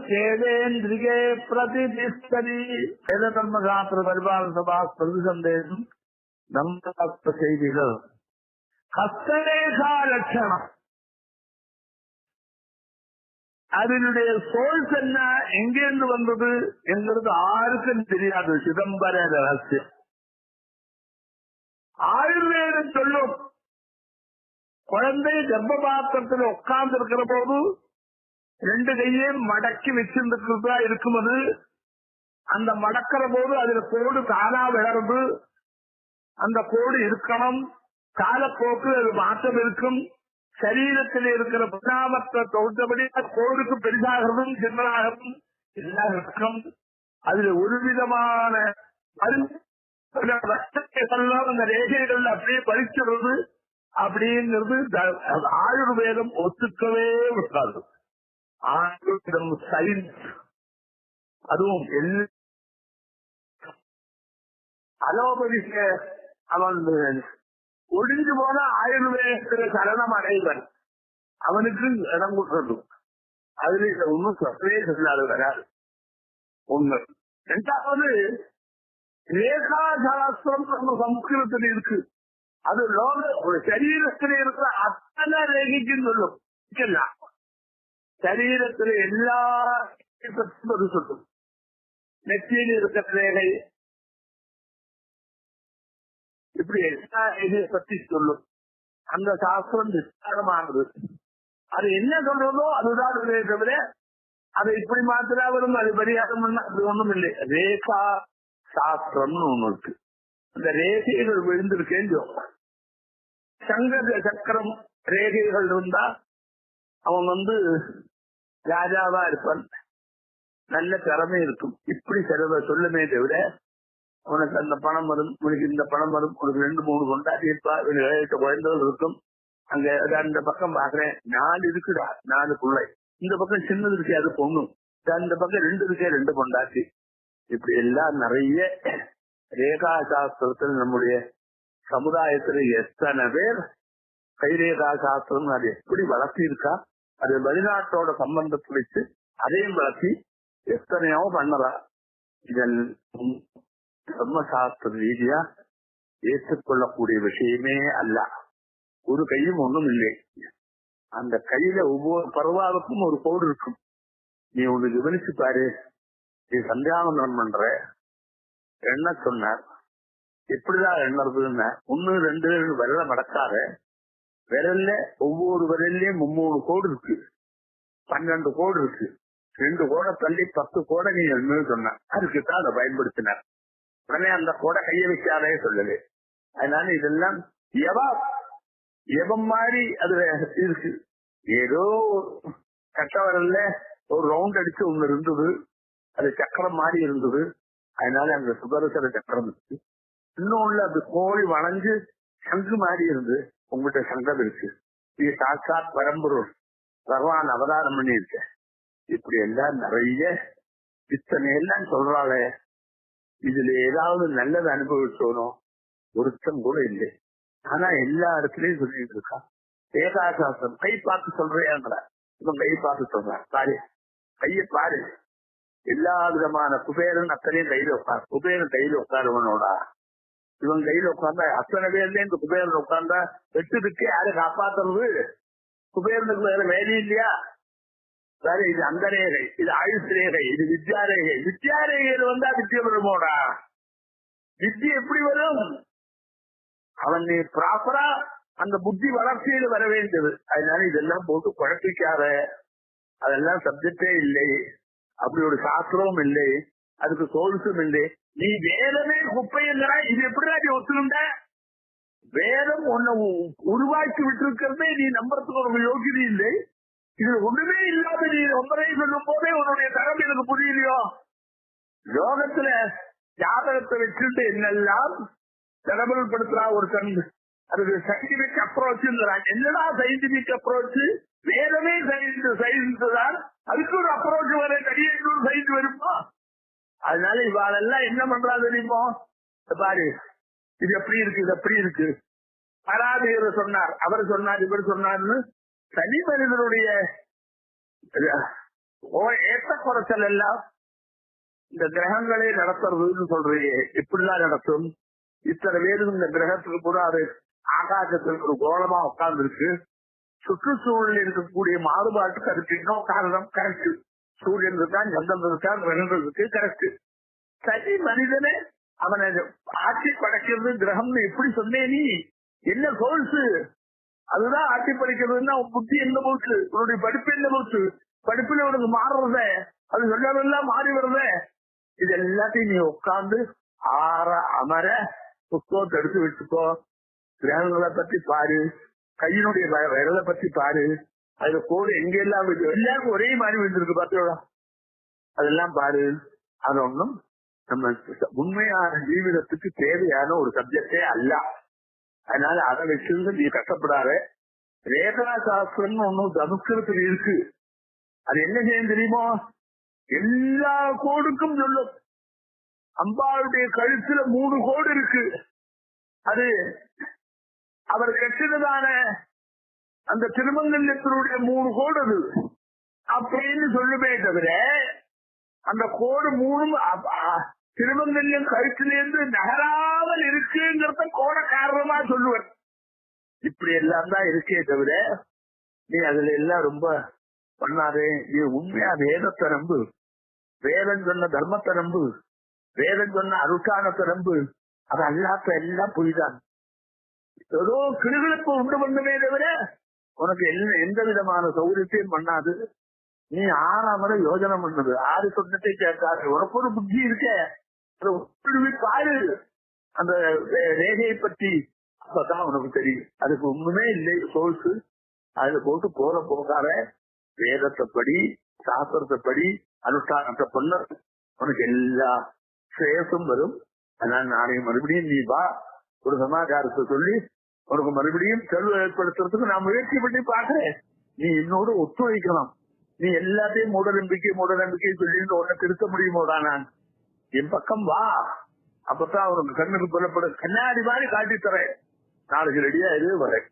சேவேந்திரிகே பிரதிஷ்டதி. வேத தர்மசாஸ்திர பரிபாலன சபா பிரதி சந்தேகம் நம்ம செய்திகள். ஹஸ்தரேகா லட்சணம், அதனுடைய சோர்ஸ் என்ன, எங்கிருந்து வந்தது என்கிறது யாருக்கும் தெரியாது. சிதம்பர ரகசியம். ஆயுர்வேதம் சொல்லும், குழந்தை கர்ப்பபாத்திரத்தில் உட்கார்ந்து இருக்கிற போது 2 கையையும் மடக்கி வச்சிருக்கிறதா இருக்கும். அது அந்த மடக்கிற போது அதுல கோடு தானா விளர்ந்து அந்த கோடு இருக்கணும். காலப்போக்கு அது மாற்றம் இருக்கும். சரீரத்தில் இருக்கிற பரிணாமத்தை தொகுத்தபடி கோடுக்கு பெரிதாகவும் சின்னதாகவும் எல்லாம் இருக்கும். அதுல ஒரு விதமான அந்த ரேகைகள் அப்படியே பறிக்கிறது அப்படிங்கிறது ஆயுர்வேதம் ஒத்துக்கவே விட்டாது. ஆயுர்வேதம் சயின்ஸ், அதுவும் அலோபதிக்க அவன் ஒடிஞ்சு போன ஆயுர்வேதத்துல சரணம் அடைவன் அவனுக்கு இடம் கொடுக்கணும். அதுல ஒன்னும் சொல்லவே சொல்லாது வராது. ஒண்ணு. 2வது, ரேகாசாஸ்திரம் நம்ம சம்ஸ்கிருதத்தில் இருக்கு. அது லோக சரீரத்தில் இருக்கிற அத்தனை ரேகைக்கும் சொல்லும். சரீரத்தில் எல்லா சொல்லும். நெற்றியில் இருக்கிற ரேகை இப்படி எல்லா ரேகையை பற்றி சொல்லும். அந்த சாஸ்திரம் விஸ்தாரமானது. அது என்ன சொல்றதோ அதுதான் தவிர அதை இப்படி மாத்திரா வரும், அது பரிகாரம் அது ஒண்ணும் இல்லை. ரேகா சாஸ்திரம்னு ஒண்ணு இருக்கு. அந்த ரேகைகள் விழுந்திருக்கேன்னு சங்க சக்கரம் ரேகைகள் இருந்தா அவன் ராஜாவா இருப்பான், நல்ல திறமை இருக்கும். இப்படி சிலவை சொல்லுமே தவிர உனக்கு அந்த பணம் வரும், உனக்கு இந்த பணம் வரும், உனக்கு 2-3 கொண்டாடி இருப்பா, 7-8 குழந்தைகள் இருக்கும். அங்க அந்த பக்கம் பாக்குறேன் 4 இருக்குடா, 4 பிள்ளை. இந்த பக்கம் சின்னது இருக்கே அது பொண்ணு, அந்த பக்கம் 2 இருக்கே 2 கொண்டாச்சு. இப்படி எல்லாம் நிறைய ரேகா சாஸ்திரத்தில் நம்முடைய சமுதாயத்துல எத்தனை பேர் கைரேகா சாஸ்திரம் அது எப்படி வளர்த்தி இருக்கா. அது வெளிநாட்டோட சம்பந்தத்தை வச்சு அதையும் வளர்த்தி எத்தனையோ பண்ணலாம். இதன் தர்மசாஸ்திர ரீதியா ஏற்றுக்கொள்ளக்கூடிய விஷயமே அல்ல. ஒரு கையும் ஒண்ணும் இல்லை. அந்த கையில ஒவ்வொரு பருவாவுக்கும் ஒரு கோடு இருக்கும். நீ ஒண்ணு கவனிச்சு பாரு. நீ சந்தியாவந்தனம் பண்ற என்ன சொன்னார், எப்படிதான் எண்ணறதுன்னு 1, 2 விரல மடக்காத. விரல்ல ஒவ்வொரு விரல்லையும் 3 கோடு இருக்கு, 12 கோடு இருக்கு. 2 கோடை தள்ளி 10 கோடை நீ எண்ணு சொன்ன. அதுக்குதான் அதை பயன்படுத்தினார். உடனே அந்த கோடை கைய வைக்காதே சொல்லல. அதனால இதெல்லாம் எவம் மாதிரி அதுல இருக்கு. ஏதோ கட்ட வரல ஒரு ரவுண்ட் அடிச்சு ஒண்ணு இருந்தது, அது சக்கரம் மாதிரி இருந்தது. அதனால அங்க சுதர்சன சக்கரம் இருக்கு. இன்னொன்னு அது கோழி வளைஞ்சு சங்கு மாதிரி இருந்து உங்ககிட்ட சங்கம் இருக்கு. இது சாட்சாத் பரம்பொருள் பகவான் அவதாரம் பண்ணி இருக்க. இப்படி எல்லாம் நிறைய இத்தனை எல்லாம் சொல்றாளே, இதுல ஏதாவது நல்லது அனுபவிச்சோனோ ஒருத்தம் கூட இல்லை. ஆனா எல்லா இடத்துலயும் சொல்லிட்டு இருக்கா. ஏகாசாசம் கை பார்த்து சொல்றேன்ற இவன் கை பார்த்து சொல்றான். பாரு கையை பாரு. எல்லா விதமான குபேரன் அத்தனையும் கையில உட்கார். குபேரன் கையில உட்காருவனோடா, இவன் கையில உட்கார்ந்தா அத்தனை பேர்ல இந்த குபேரன் உட்கார்ந்தா 8 இருக்கு. யாரு காப்பாத்துறது? குபேரனுக்கு வேற வேலை இல்லையா? வேற இது அந்த ரேகை, இது ஆயுஷ் ரேகை, இது வித்யா ரேகை. வித்யா ரேகையில் வந்தா வித்திய வருமோடா. வித்திய எப்படி வரும்? அவன் நீ ப்ராப்பரா அந்த புத்தி வளர்ச்சியில் வர வேண்டியது. அதனால இதெல்லாம் போட்டு குழப்பிக்காத. அதெல்லாம் சப்ஜெக்டே இல்லை, அப்படி ஒரு சாஸ்திரமும் இல்லை, அதுக்கு சோல்ஸும் இல்லை. நீ வேதமே குப்பைங்கிறா, இது எப்படிதான் நீ ஒத்துக்கிட்ட? வேதம் உன்னை உருவாக்கி விட்டுருக்கிறதே நீ நம்புறதுக்கு ஒரு யோகியதை இல்லை. இது ஒண்ணுமே இல்லாத நீ ஒன்பதை சொல்லும் போதே உன்னுடைய தரம் எனக்கு புரியலையோ? யோகத்துல ஜாதகத்தை வச்சுட்டு என்னெல்லாம் தடபடுத்துறா ஒரு கண். அதுக்கு சயின்டிபிக் அப்ரோச். என்னடா சயின்டிபிக் அப்ரோச்? வேதமே சயின்ஸ் தான், அதுக்கு ஒரு அப்ரோச் வர தனியே சயின்ஸ் வருமா? அதனால இவாளெல்லாம் என்ன பண்றா தெரியுமோ? பாரு இது எப்படி இருக்கு, இது எப்படி இருக்கு. பராதிகர் சொன்னார், அவர் சொன்னார், இவர் சொன்னார்னு தனி மனிதனுடைய ஏற்ற குறைச்சல் எல்லாம் இந்த கிரகங்களே நடத்துறதுன்னு சொல்றீங்க, எப்படிலாம் நடத்தும்? இத்தனை பேரும் இந்த கிரகத்துக்கு கூட அது ஆகாசத்துக்கு ஒரு கோலமா உட்கார்ந்து இருக்கு. சுற்றுச்சூழலில் இருக்கக்கூடிய மாறுபாட்டுக்கு அதுக்கு இன்னும் காரணம் கரெக்ட். சூரியன் இருக்கான், சந்திரன் இருக்கான், கிரகங்கள் இருக்கு, கரெக்ட். சரி, மனிதனே அவனை ஆட்சி படைக்கிறது கிரகம்னு எப்படி சொன்னே நீ? என்ன கோல்ஸ்? அதுதான் ஆட்சி படைக்கிறதுன்னா உன் புத்தி எந்த பொறுத்து, உன்னுடைய படிப்பு எந்த பொறுத்து? படிப்புல உனக்கு மாறுறத, அது சொல்லலாம் மாறி வருத. இது எல்லாத்தையும் நீ உட்கார்ந்து ஆற அமர புத்தகத்தை எடுத்து வச்சுக்கோ. கிரகங்களை பத்தி பாரு, கையினுடைய விரலை பத்தி பாரு, அதுல கோடு எங்கெல்லாம் எல்லாருக்கும் ஒரே மாதிரி விழுந்திருக்கு பார்த்தோம், அதெல்லாம் பாரு. அது ஒண்ணும் நம்ம உண்மையான ஜீவிதத்துக்கு தேவையான ஒரு சப்ஜெக்டே அல்ல. அதனால அதை வச்சிருந்து நீ கஷ்டப்படாத. ரேகா சாஸ்திரம் ஒன்னும் சமஸ்கிருதத்தில் இருக்கு, அது என்ன செய்யும் தெரியுமோ? எல்லா கோடுக்கும் சொல்லும். அம்பாளுடைய கழுத்துல 3 கோடு இருக்கு, அது அவர் கட்டினதான அந்த திருமங்கல்யத்தினுடைய 3 கோடு அது அப்படின்னு சொல்லுமே தவிர, அந்த கோடு 3 திருமங்கல்யம் கழுத்திலிருந்து நகராமல் இருக்குங்கிறத கோட காரணமா சொல்லுவார். இப்படி எல்லாம் தான் இருக்கே தவிர நீ அதுல எல்லாம் ரொம்ப பண்ணாதே. நீ உண்மையா வேதத்தை நம்பு, வேதம் சொன்ன தர்மத்தை நம்பு, வேதம் சொன்ன அருட்டானத்தை நம்பு. அது அல்லாத எல்லாம் புரிதான். ஏதோ கிடுகிழப்பு உண்டு பண்ணுமே தவிர உனக்கு எந்த விதமான சௌகரியத்தையும் பண்ணாது. நீ 6ஆம் முறை யோஜனை பண்ணது, 6 சொன்னத்தை கேட்காது. உனக்கு ஒரு புத்தி இருக்க, பாரு அந்த ரேகையை பற்றி, அப்பதான் உனக்கு தெரியும். அதுக்கு ஒண்ணுமே இல்லை சோர்ஸ். அதுல போட்டு போகாத வேதத்தை படி, சாஸ்திரத்தை படி, அனுஷ்டானத்தை பண்ண, உனக்கு எல்லா சேஷம் வரும். அதனால நாளைக்கு மறுபடியும் நீ வா, ஒரு சமாச்சாரத்தை சொல்லி உனக்கு மறுபடியும் செல்வ ஏற்படுத்துறதுக்கு நான் முயற்சி பண்ணி பாக்குறேன். நீ என்னோட ஒத்துழைக்கலாம். நீ எல்லாத்தையும் மூட நம்பிக்கை சொல்லிட்டு உன்னை திருத்த முடியுமோடா? நான் என் பக்கம் வா, அப்பதான் அவனுக்கு கண்ணுக்கு புலப்படும். கண்ணாடி மாதிரி காட்டி தரேன். நாளைக்கு ரெடியா இது வரேன்.